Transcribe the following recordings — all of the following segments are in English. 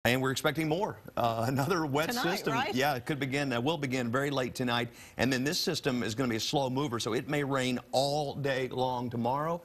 And we're expecting more. Another wet Tonight, system. right? Yeah, it could begin, will begin very late tonight. And then this system is going to be a slow mover, so it may rain all day long tomorrow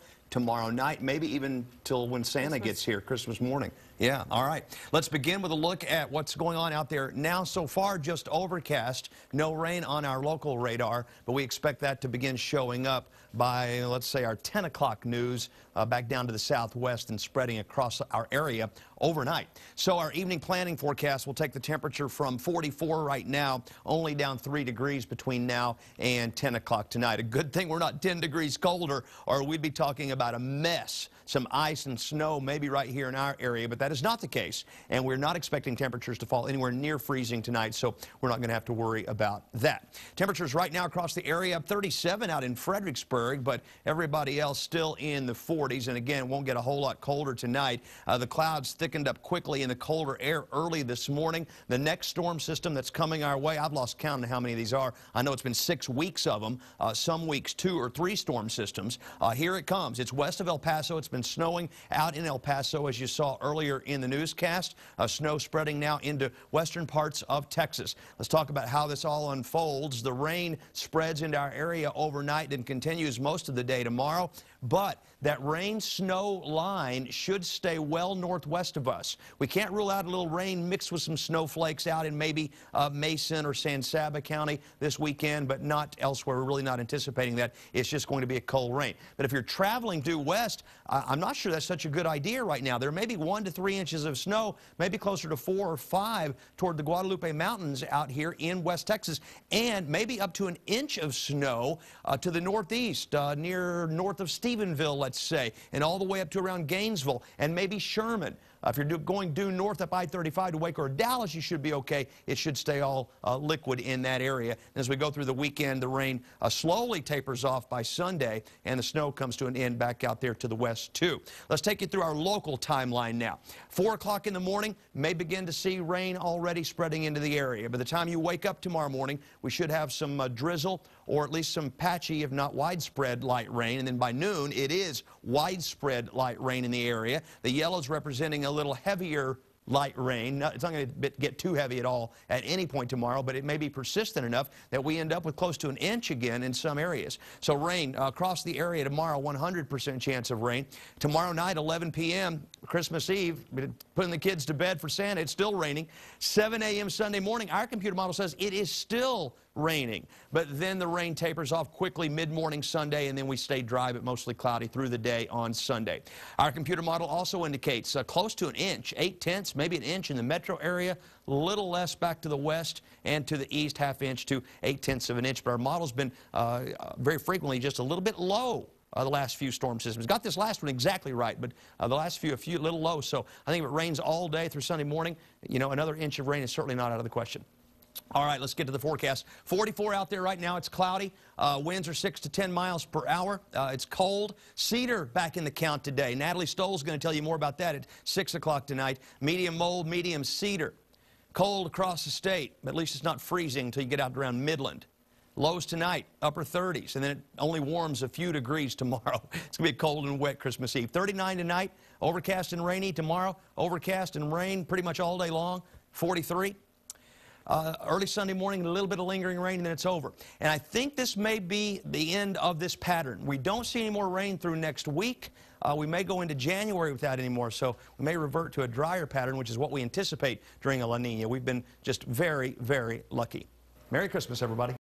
night, maybe even till when Santa gets here, Christmas morning. Yeah, all right. Let's begin with a look at what's going on out there now. So far, just overcast, no rain on our local radar, but we expect that to begin showing up by, let's say, our 10 o'clock news back down to the southwest and spreading across our area overnight. So our evening planning forecast will take the temperature from 44 right now, only down 3 degrees between now and 10 o'clock tonight. A good thing we're not 10 degrees colder, or we'd be talking about a mess. Some ice and snow maybe right here in our area, but that is not the case. And we're not expecting temperatures to fall anywhere near freezing tonight, so we're not going to have to worry about that. Temperatures right now across the area, 37 out in Fredericksburg, but everybody else still in the 40s. And again, it won't get a whole lot colder tonight. The clouds thickened up quickly in the colder air early this morning. The next storm system that's coming our way, I've lost count on how many of these are. I know it's been 6 weeks of them, some weeks 2 or 3 storm systems. Here it comes. It's west of El Paso. It's been snowing out in El Paso, as you saw earlier in the newscast. Snow spreading now into western parts of Texas. Let's talk about how this all unfolds. The rain spreads into our area overnight and continues most of the day tomorrow, but that rain-snow line should stay well northwest of us. We can't rule out a little rain mixed with some snowflakes out in maybe Mason or San Saba County this weekend, but not elsewhere. We're really not anticipating that. It's just going to be a cold rain. But if you're traveling due west, I'm not sure that's such a good idea right now. There may be 1 to 3 inches of snow, maybe closer to 4 or 5 toward the Guadalupe Mountains out here in West Texas, and maybe up to an inch of snow to the northeast, north of Stephenville, let's say, and all the way up to around Gainesville and maybe Sherman. If you're going due north up I-35 to Waco or Dallas, you should be okay. It should stay all liquid in that area. And as we go through the weekend, the rain slowly tapers off by Sunday, and the snow comes to an end back out there to the west, too. Let's take you through our local timeline now. 4 o'clock in the morning, may begin to see rain already spreading into the area. By the time you wake up tomorrow morning, we should have some drizzle or at least some patchy, if not widespread, light rain. And then by noon, it is widespread light rain in the area. The yellows representing a little heavier light rain. It's not going to get too heavy at all at any point tomorrow, but it may be persistent enough that we end up with close to an inch again in some areas. So rain across the area tomorrow, 100% chance of rain. Tomorrow night, 11 p.m., Christmas Eve, putting the kids to bed for Santa, it's still raining. 7 a.m. Sunday morning, our computer model says it is still raining. But then the rain tapers off quickly mid-morning Sunday, and then we stay dry but mostly cloudy through the day on Sunday. Our computer model also indicates close to an inch, 8/10, maybe an inch in the metro area, a little less back to the west and to the east, half inch to 8/10 of an inch. But our model's been very frequently just a little bit low. The last few storm systems. Got this last one exactly right, but the last few, a few little low. So I think if it rains all day through Sunday morning, you know, another inch of rain is certainly not out of the question. All right, let's get to the forecast. 44 out there right now. It's cloudy. Winds are 6 to 10 miles per hour. It's cold. Cedar back in the count today. Natalie Stoll's going to tell you more about that at 6 o'clock tonight. Medium mold, medium cedar. Cold across the state. At least it's not freezing until you get out around Midland. Lows tonight, upper 30s, and then it only warms a few degrees tomorrow. It's going to be a cold and wet Christmas Eve. 39 tonight, overcast and rainy tomorrow. Overcast and rain pretty much all day long, 43. Early Sunday morning, a little bit of lingering rain, and then it's over. And I think this may be the end of this pattern. We don't see any more rain through next week. We may go into January without any more, so we may revert to a drier pattern, which is what we anticipate during a La Nina. We've been just very, very lucky. Merry Christmas, everybody.